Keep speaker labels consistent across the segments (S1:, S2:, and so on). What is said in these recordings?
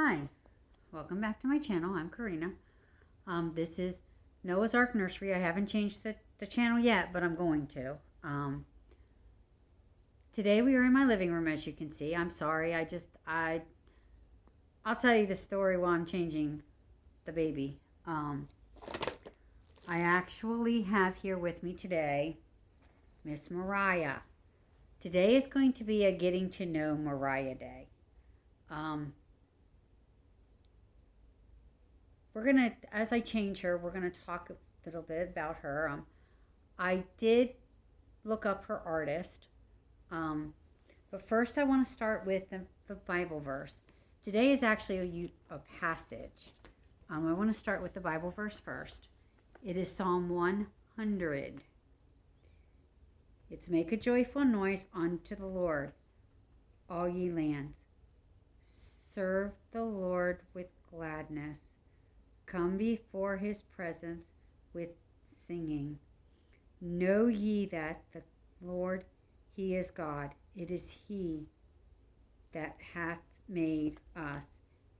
S1: Hi, welcome back to my channel. I'm Corinna. This is Noah's Ark Nursery. I haven't changed the channel yet, but I'm going to. Today we are in my living room, as you can see. I'm sorry, I'll tell you the story while I'm changing the baby. I actually have here with me today Miss Mariah. Today is going to be a getting to know Mariah day. We're going to, as I change her, we're going to talk a little bit about her. I did look up her artist. But first I want to start with the Bible verse. Today is actually a passage. I want to start with the Bible verse first. It is Psalm 100. It's make a joyful noise unto the Lord, all ye lands. Serve the Lord with gladness. Come before his presence with singing. Know ye that the Lord, he is God. It is he that hath made us,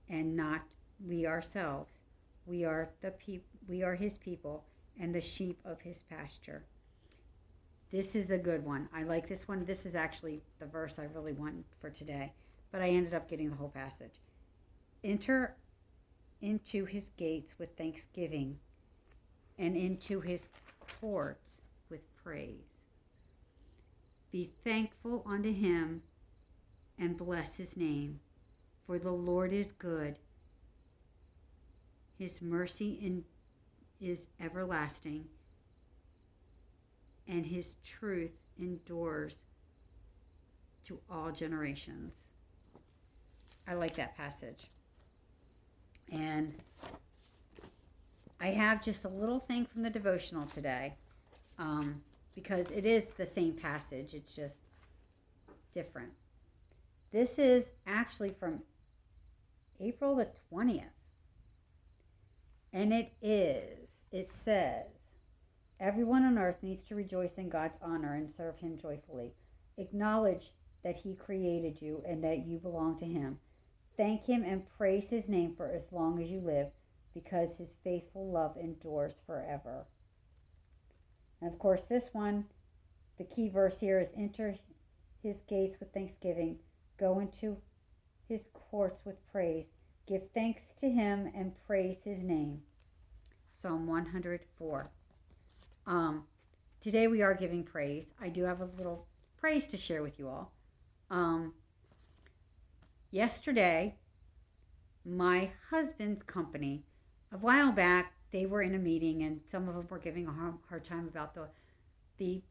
S1: and not we ourselves. We are his people, and the sheep of his pasture. This is a good one. I like this one. This is actually the verse I really want for today, but I ended up getting the whole passage. Enter into his gates with thanksgiving, and into his courts with praise. Be thankful unto him, and bless his name, for the Lord is good. His mercy is everlasting, and his truth endures to all generations. I like that passage. And I have just a little thing from the devotional today, because it is the same passage. It's just different. This is actually from April the 20th. And it says, everyone on earth needs to rejoice in God's honor and serve him joyfully. Acknowledge that he created you and that you belong to him. Thank him and praise his name for as long as you live, because his faithful love endures forever. And of course, this one, the key verse here is enter his gates with thanksgiving, go into his courts with praise, give thanks to him and praise his name. Psalm 104. Today we are giving praise. I do have a little praise to share with you all. Yesterday, my husband's company, a while back, they were in a meeting, and some of them were giving a hard time about the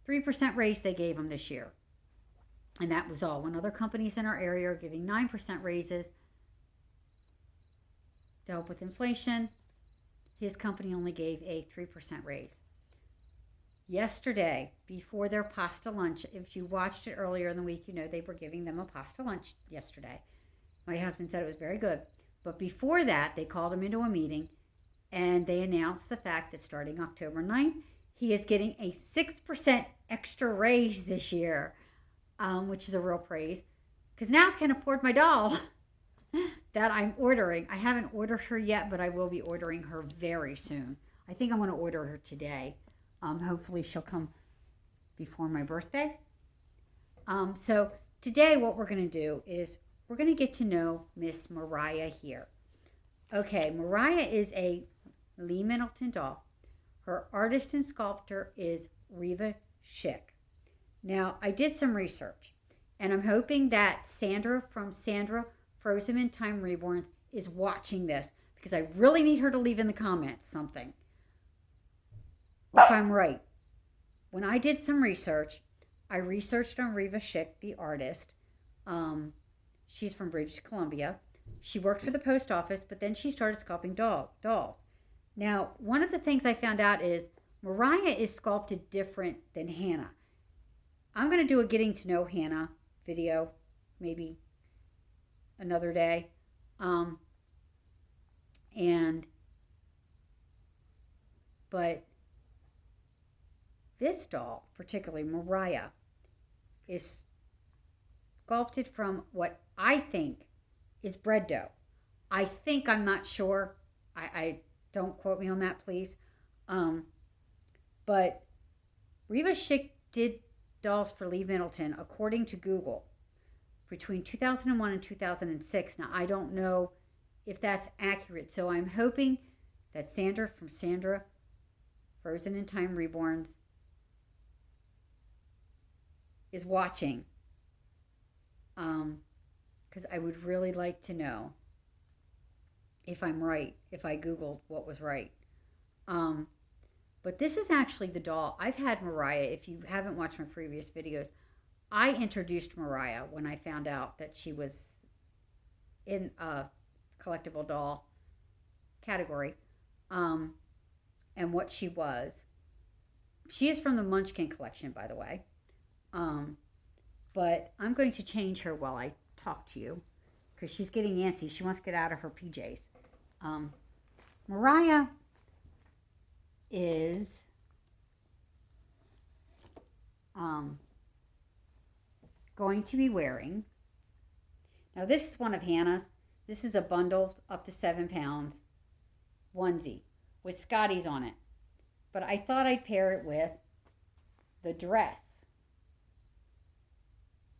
S1: 3% raise they gave them this year. And that was all. When other companies in our area are giving 9% raises to help with inflation, his company only gave a 3% raise. Yesterday, before their pasta lunch, if you watched it earlier in the week, you know they were giving them a pasta lunch yesterday. My husband said it was very good. But before that, they called him into a meeting, and they announced the fact that starting October 9th, he is getting a 6% extra raise this year, which is a real praise, because now I can afford my doll that I'm ordering. I haven't ordered her yet, but I will be ordering her very soon. I think I'm going to order her today. Hopefully she'll come before my birthday. So today what we're going to do is we're going to get to know Miss Mariah here. Okay, Mariah is a Lee Middleton doll. Her artist and sculptor is Reva Schick. Now, I did some research, and I'm hoping that Sandra from sandrasfrozenintime Reborns is watching this, because I really need her to leave in the comments something, if I'm right. When I did some research, I researched on Reva Schick, the artist. She's from British Columbia. She worked for the post office, but then she started sculpting dolls. Now, one of the things I found out is Mariah is sculpted different than Hannah. I'm going to do a getting to know Hannah video, maybe another day. But this doll, particularly Mariah, is sculpted from what I think is bread dough. I think, I'm not sure. I don't quote me on that, please. But Reva Schick did dolls for Lee Middleton, according to Google, between 2001 and 2006. Now, I don't know if that's accurate, so I'm hoping that Sandra from Sandra Frozen in Time Reborns is watching, because I would really like to know if I'm right, if I Googled what was right. But this is actually the doll. I've had Mariah. If you haven't watched my previous videos, I introduced Mariah when I found out that she was in a collectible doll category, and what she was. She is from the Munchkin collection, by the way. But I'm going to change her while I talk to you, because she's getting antsy. She wants to get out of her PJs. Mariah is going to be wearing, now this is one of Hannah's. This is a bundle up to 7 pounds onesie with Scotties on it. But I thought I'd pair it with the dress.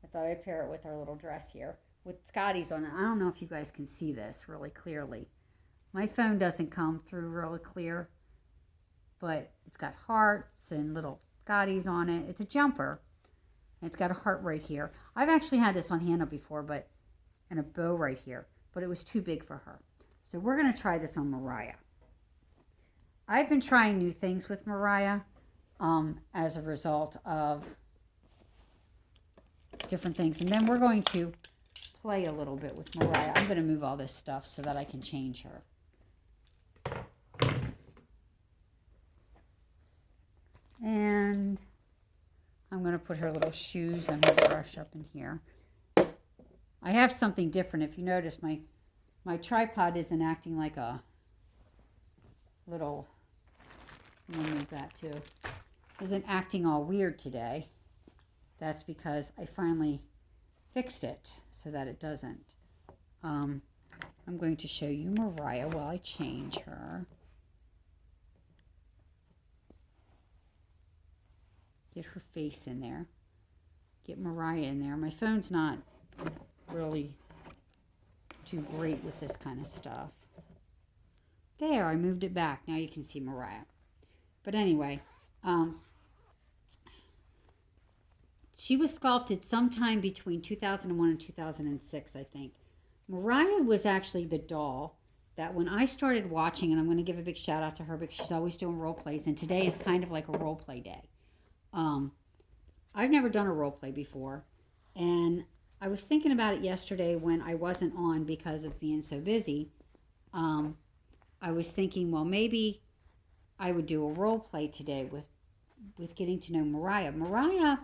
S1: I thought I'd pair it with our little dress here with Scotties on it. I don't know if you guys can see this really clearly. My phone doesn't come through really clear, but it's got hearts and little Scotties on it. It's a jumper. And it's got a heart right here. I've actually had this on Hannah before, and a bow right here, but it was too big for her. So we're going to try this on Mariah. I've been trying new things with Mariah as a result of different things. And then we're going to play a little bit with Mariah. I'm going to move all this stuff so that I can change her. And I'm going to put her little shoes and her brush up in here. I have something different. If you notice, my tripod isn't acting like a little, I'm going to move that too, isn't acting all weird today. That's because I finally fixed it so that it doesn't. I'm going to show you Mariah while I change her. Get her face in there. Get Mariah in there. My phone's not really too great with this kind of stuff. There, I moved it back. Now you can see Mariah. But anyway, she was sculpted sometime between 2001 and 2006, I think. Mariah was actually the doll that when I started watching, and I'm going to give a big shout out to her because she's always doing role plays, and today is kind of like a role play day. I've never done a role play before, and I was thinking about it yesterday when I wasn't on because of being so busy. I was thinking, well, maybe I would do a role play today with getting to know Mariah. Mariah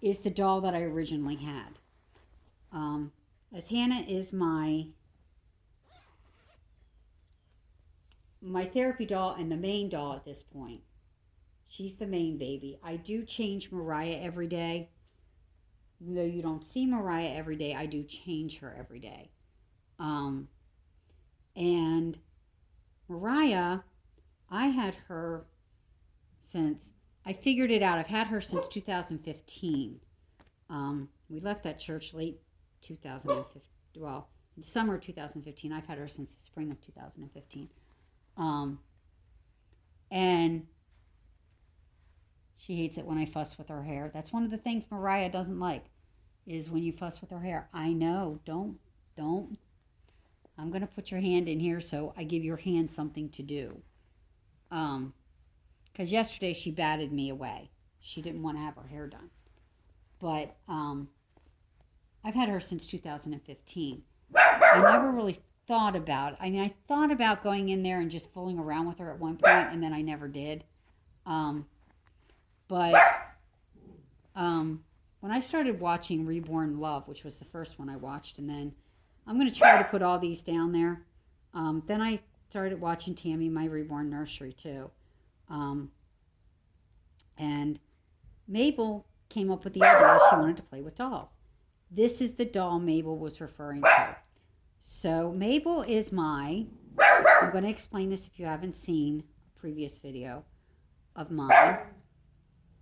S1: is the doll that I originally had. As Hannah is my therapy doll and the main doll at this point. She's the main baby. I do change Mariah every day. Even though you don't see Mariah every day, I do change her every day. And Mariah, I had her since, I figured it out. I've had her since 2015. We left that church late 2015. Well, in the summer of 2015. I've had her since the spring of 2015. And she hates it when I fuss with her hair. That's one of the things Mariah doesn't like, is when you fuss with her hair. I know, don't. I'm going to put your hand in here so I give your hand something to do. Because yesterday she batted me away. She didn't want to have her hair done. But I've had her since 2015. I never really thought about it. I mean, I thought about going in there and just fooling around with her at one point, and then I never did. But when I started watching Reborn Love, which was the first one I watched, and then I'm going to try to put all these down there. Then I started watching Tammy, My Reborn Nursery, too. And Mabel came up with the idea she wanted to play with dolls. This is the doll Mabel was referring to. So Mabel is I'm going to explain this if you haven't seen a previous video of mine.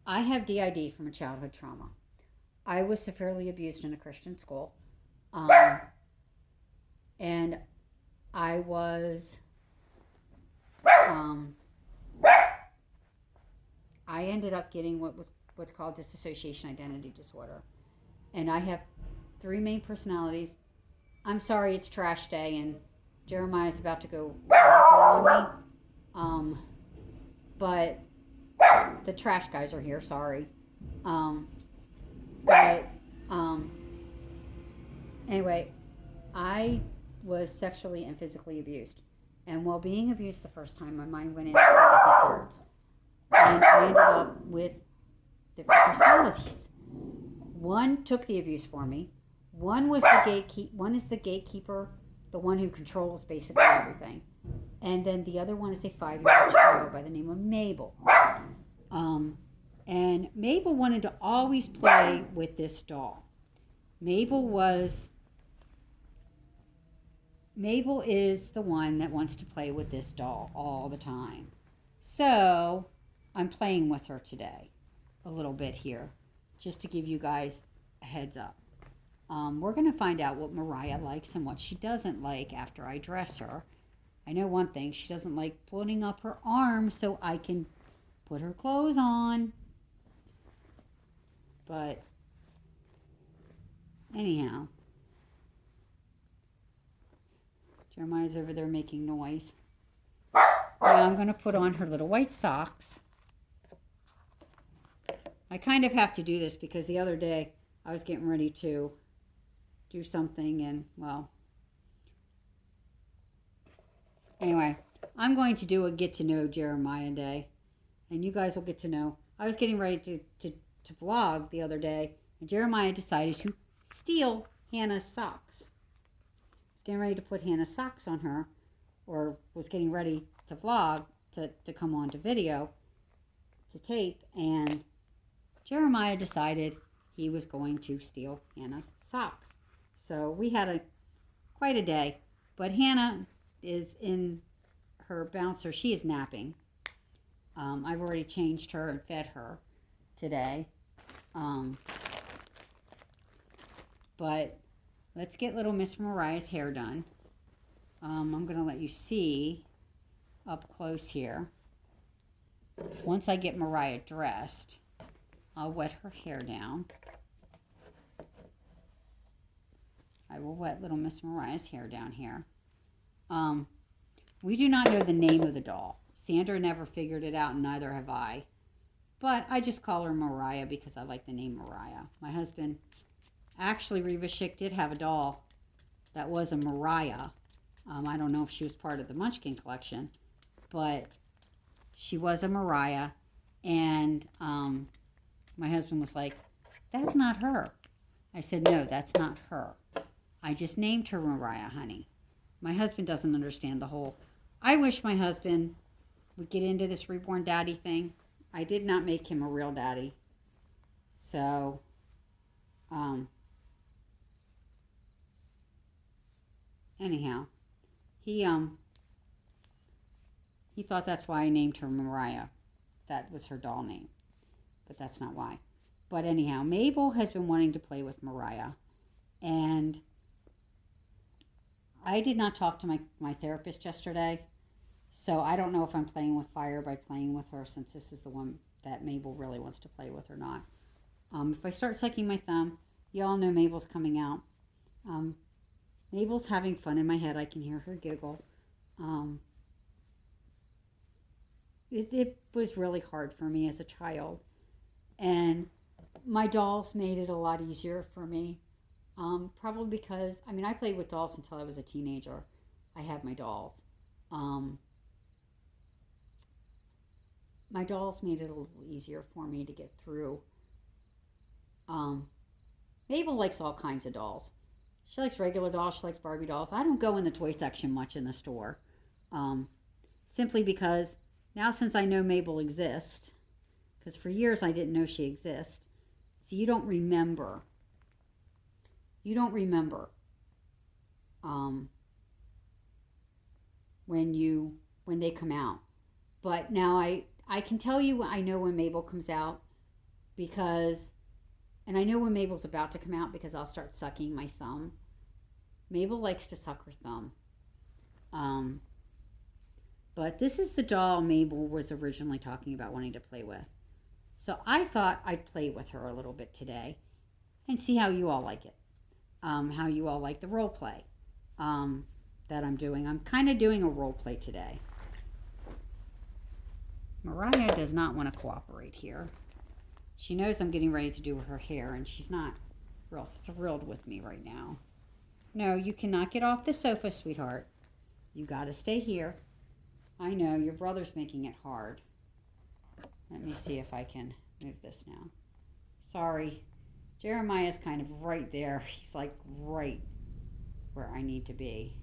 S1: I have DID from a childhood trauma. I was severely abused in a Christian school. And I was, I ended up getting what's called dissociation identity disorder. And I have 3 main personalities. I'm sorry, it's trash day, and Jeremiah's about to go on me. But the trash guys are here, sorry. Anyway, I was sexually and physically abused. And while being abused the first time, my mind went into different parts. And I ended up with different personalities. One took the abuse for me. One is the gatekeeper, the one who controls basically everything. And then the other one is a 5-year-old child by the name of Mabel. And Mabel wanted to always play with this doll. Mabel is the one that wants to play with this doll all the time. So I'm playing with her today a little bit here, just to give you guys a heads up. We're going to find out what Mariah likes and what she doesn't like after I dress her. I know one thing, she doesn't like putting up her arms so I can put her clothes on. But anyhow, Jeremiah's over there making noise. Now I'm going to put on her little white socks. I kind of have to do this because the other day I was getting ready to do something and, well, anyway, I'm going to do a get to know Jeremiah day, and you guys will get to know. I was getting ready to vlog the other day, and Jeremiah decided to steal Hannah's socks. I was getting ready to put Hannah's socks on her, or was getting ready to vlog to come on to video, to tape, and Jeremiah decided he was going to steal Hannah's socks. So we had quite a day, but Hannah is in her bouncer. She is napping. I've already changed her and fed her today. But let's get little Miss Mariah's hair done. I'm going to let you see up close here. Once I get Mariah dressed, I'll wet her hair down. I will wet little Miss Mariah's hair down here. We do not know the name of the doll. Sandra never figured it out, and neither have I. But I just call her Mariah because I like the name Mariah. My husband, actually, Reva Schick did have a doll that was a Mariah. I don't know if she was part of the Munchkin collection, but she was a Mariah. And my husband was like, "That's not her." I said, "No, that's not her. I just named her Mariah, honey." My husband doesn't understand the whole. I wish my husband would get into this reborn daddy thing. I did not make him a real daddy. So, anyhow, he thought that's why I named her Mariah. That was her doll name. But that's not why. But anyhow, Mabel has been wanting to play with Mariah. And I did not talk to my therapist yesterday. So I don't know if I'm playing with fire by playing with her, since this is the one that Mabel really wants to play with or not. If I start sucking my thumb, y'all know Mabel's coming out. Mabel's having fun in my head. I can hear her giggle. It was really hard for me as a child. And my dolls made it a lot easier for me. Probably because, I played with dolls until I was a teenager. I had my dolls. My dolls made it a little easier for me to get through. Mabel likes all kinds of dolls. She likes regular dolls. She likes Barbie dolls. I don't go in the toy section much in the store. Simply because now, since I know Mabel exists, because for years I didn't know she exists, so you don't remember. um, when they come out. But now I can tell you I know when Mabel comes out because, and I know when Mabel's about to come out because I'll start sucking my thumb. Mabel likes to suck her thumb. But this is the doll Mabel was originally talking about wanting to play with. So I thought I'd play with her a little bit today and see how you all like it. How you all like the role play that I'm doing. I'm kind of doing a role play today. Mariah does not want to cooperate here. She knows I'm getting ready to do her hair, and she's not real thrilled with me right now. No, you cannot get off the sofa, sweetheart. You got to stay here. I know, your brother's making it hard. Let me see if I can move this now. Sorry. Jeremiah's kind of right there. He's like right where I need to be.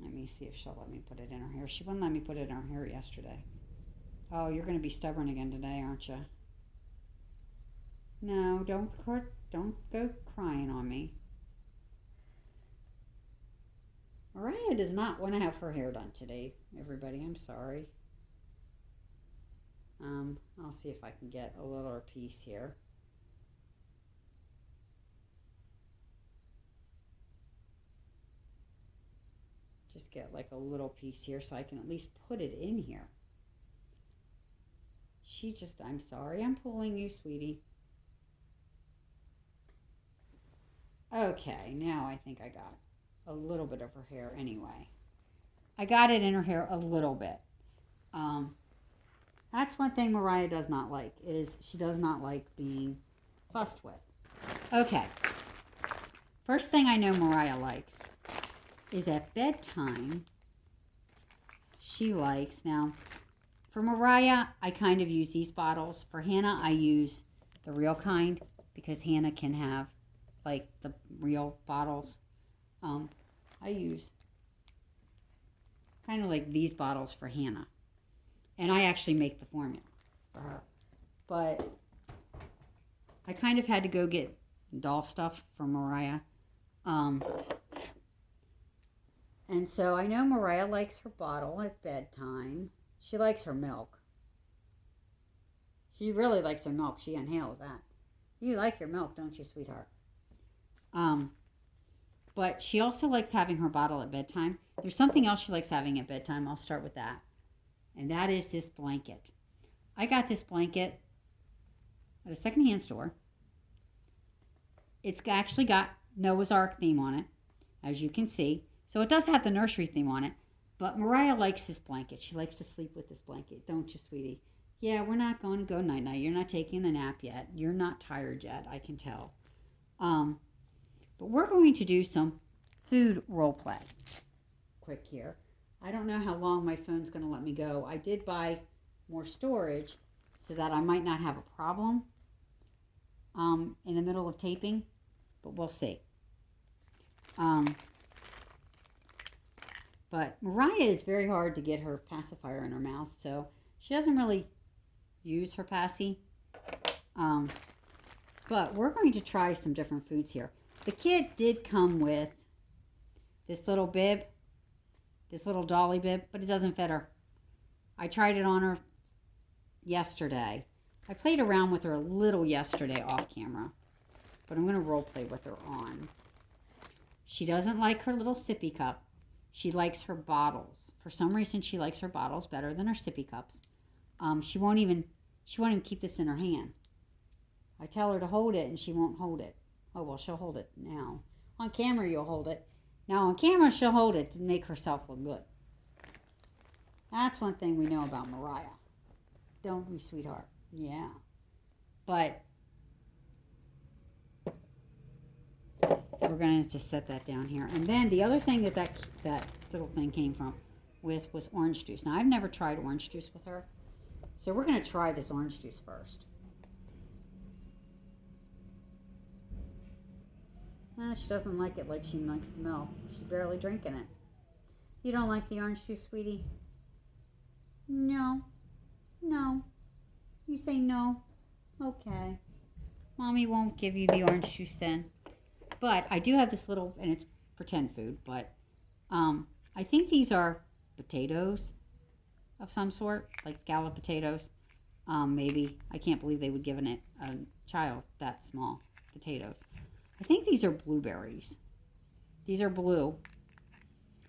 S1: Let me see if she'll let me put it in her hair. She wouldn't let me put it in her hair yesterday. Oh, you're going to be stubborn again today, aren't you? No, don't go crying on me. Mariah does not want to have her hair done today, everybody. I'm sorry. I'll see if I can get a little piece here. Just get like a little piece here so I can at least put it in here. I'm sorry, I'm pulling you, sweetie. Okay, now I think I got a little bit of her hair anyway. I got it in her hair a little bit. That's one thing Mariah does not like, is she does not like being fussed with. Okay. First thing I know Mariah likes is at bedtime, she likes, now for Mariah, I kind of use these bottles. For Hannah, I use the real kind because Hannah can have like the real bottles. I use kind of like these bottles for Hannah. And I actually make the formula for her. But I kind of had to go get doll stuff for Mariah. And so I know Mariah likes her bottle at bedtime. She likes her milk. She really likes her milk. She inhales that. You like your milk, don't you, sweetheart? But she also likes having her bottle at bedtime. There's something else she likes having at bedtime. I'll start with that. And that is this blanket. I got this blanket at a secondhand store. It's actually got Noah's Ark theme on it, as you can see. So it does have the nursery theme on it. But Mariah likes this blanket. She likes to sleep with this blanket. Don't you, sweetie? Yeah, we're not going to go night-night. You're not taking a nap yet. You're not tired yet, I can tell. But we're going to do some food role play. Quick here. I don't know how long my phone's going to let me go. I did buy more storage so that I might not have a problem in the middle of taping, but we'll see. But Mariah is very hard to get her pacifier in her mouth, so she doesn't really use her passy. But we're going to try some different foods here. The kit did come with this little bib, this little dolly bib, but it doesn't fit her. I tried it on her yesterday. I played around with her a little yesterday off camera, but I'm going to role play with her on. She doesn't like her little sippy cup. She likes her bottles. For some reason, she likes her bottles better than her sippy cups. She won't even keep this in her hand. I tell her to hold it, and she won't hold it. Oh, well, she'll hold it now. On camera, you'll hold it. Now, on camera, she'll hold it to make herself look good. That's one thing we know about Mariah. Don't we, sweetheart? Yeah. But we're going to just set that down here. And then the other thing that little thing came from was orange juice. Now, I've never tried orange juice with her. So we're going to try this orange juice first. She doesn't like it like she likes the milk. She's barely drinking it. You don't like the orange juice, sweetie? No. No. You say no? Okay. Mommy won't give you the orange juice then. But I do have this little, and it's pretend food, but I think these are potatoes of some sort, like scalloped potatoes. Maybe. I can't believe they would give a child that small potatoes. I think these are blueberries. These are blue.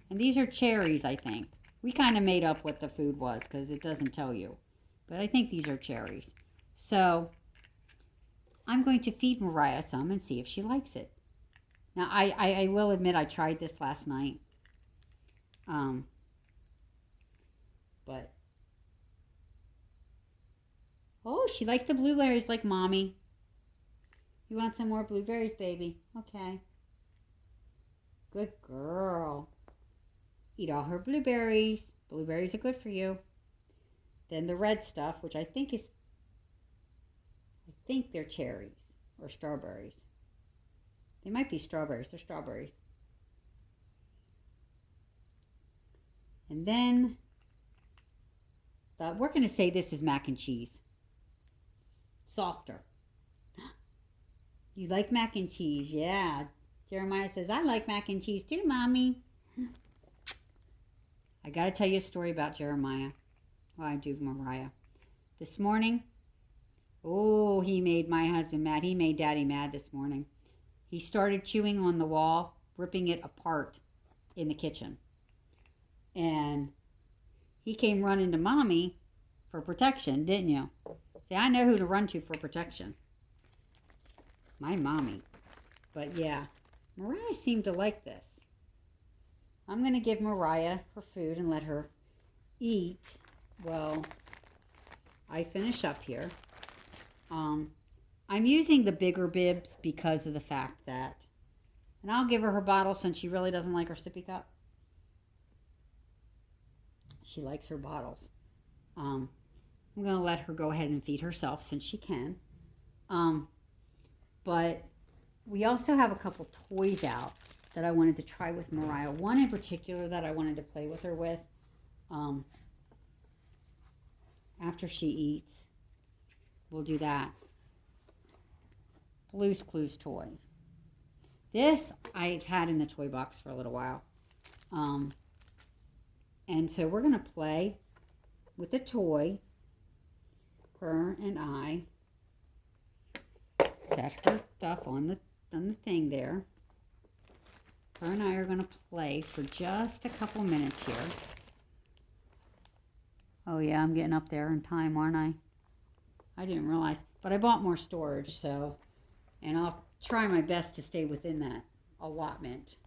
S1: And these are cherries, I think. We kind of made up what the food was because it doesn't tell you. But I think these are cherries. So I'm going to feed Mariah some and see if she likes it. Now, I will admit I tried this last night. But, oh, she likes the blueberries like Mommy. You want some more blueberries, baby? Okay. Good girl. Eat all her blueberries. Blueberries are good for you. Then the red stuff, which I think they're cherries or strawberries. They might be strawberries. They're strawberries. And then we're going to say this is mac and cheese. Softer. You like mac and cheese? Yeah. Jeremiah says, I like mac and cheese too, Mommy. I got to tell you a story about Jeremiah. Well, I do Mariah. This morning, oh, he made my husband mad. He made Daddy mad this morning. He started chewing on the wall, ripping it apart in the kitchen. And he came running to Mommy for protection, didn't you? See, I know who to run to for protection. My Mommy. But yeah, Mariah seemed to like this. I'm going to give Mariah her food and let her eat. Well, I finish up here. I'm using the bigger bibs because of the fact that, and I'll give her her bottle since she really doesn't like her sippy cup. She likes her bottles. I'm going to let her go ahead and feed herself since she can. But we also have a couple toys out that I wanted to try with Mariah. One in particular that I wanted to play with her with after she eats. We'll do that. Blue's Clues toys. This I've had in the toy box for a little while. And so we're going to play with the toy. Her and I set her stuff on the thing there. Her and I are going to play for just a couple minutes here. Oh yeah, I'm getting up there in time, aren't I? I didn't realize. But I bought more storage, so, and I'll try my best to stay within that allotment.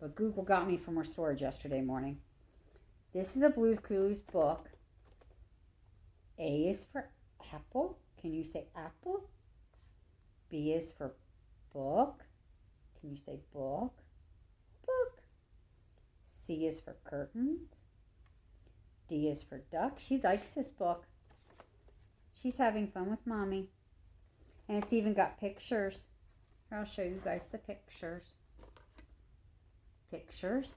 S1: But Google got me for more storage yesterday morning. This is a Blue's Clues book. A is for apple. Can you say apple? B is for book. Can you say book? Book. C is for curtains. D is for duck. She likes this book. She's having fun with Mommy. And it's even got pictures. Here, I'll show you guys the pictures. Pictures.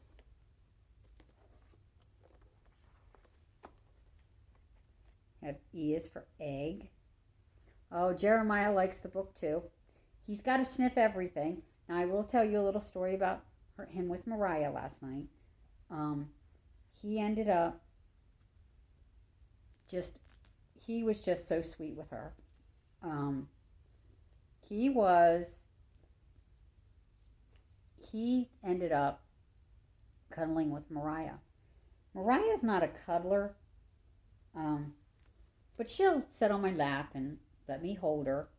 S1: Have E is for egg. Oh, Jeremiah likes the book too. He's got to sniff everything. Now, I will tell you a little story about him with Mariah last night. He ended up he was just so sweet with her. He ended up cuddling with Mariah. Mariah's not a cuddler, but she'll sit on my lap and let me hold her.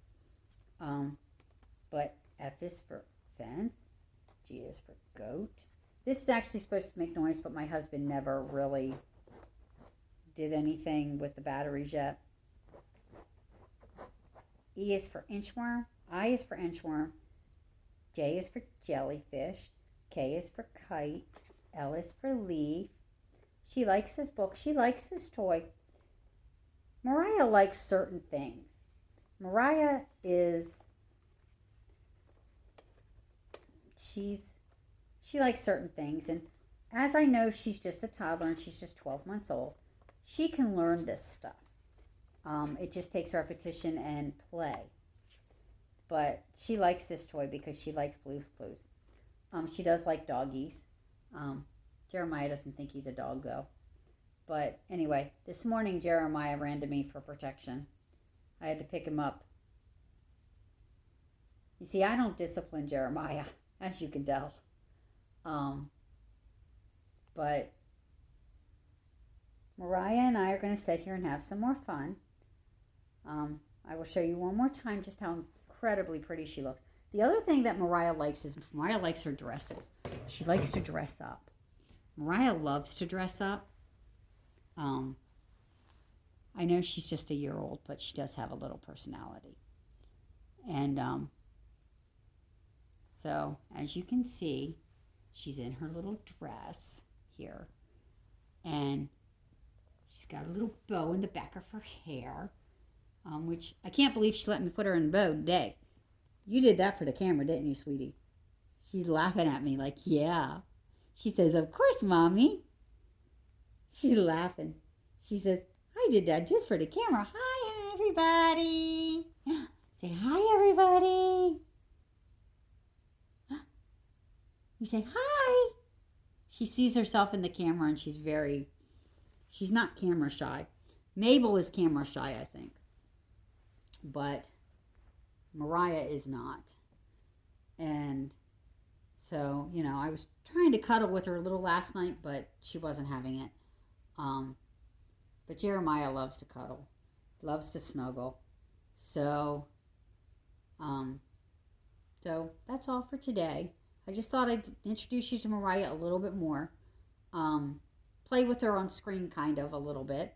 S1: But F is for fence. G is for goat. This is actually supposed to make noise, but my husband never really did anything with the batteries yet. E is for inchworm. I is for inchworm. J is for jellyfish. K is for kite. L is for leaf. She likes this book. She likes this toy. Mariah likes certain things. Mariah is, she likes certain things. And as I know, she's just a toddler and she's just 12 months old. She can learn this stuff. It just takes repetition and play. But she likes this toy because she likes Blue's Clues. She does like doggies. Jeremiah doesn't think he's a dog, though. But anyway, this morning Jeremiah ran to me for protection. I had to pick him up. You see, I don't discipline Jeremiah, as you can tell. But Mariah and I are going to sit here and have some more fun. I will show you one more time just how incredibly pretty she looks. The other thing that Mariah likes is Mariah likes her dresses. She likes to dress up. Mariah loves to dress up. I know she's just a year old, but she does have a little personality. And so, as you can see, she's in her little dress here. And she's got a little bow in the back of her hair, which I can't believe she let me put her in a bow today. You did that for the camera, didn't you, sweetie? She's laughing at me like, yeah. She says, of course, Mommy. She's laughing. She says, I did that just for the camera. Hi, everybody. Say hi, everybody. You say hi. She sees herself in the camera and she's not camera shy. Mabel is camera shy, I think. But Mariah is not. And so, I was trying to cuddle with her a little last night, but she wasn't having it. But Jeremiah loves to cuddle, loves to snuggle. So that's all for today. I just thought I'd introduce you to Mariah a little bit more. Play with her on screen kind of a little bit.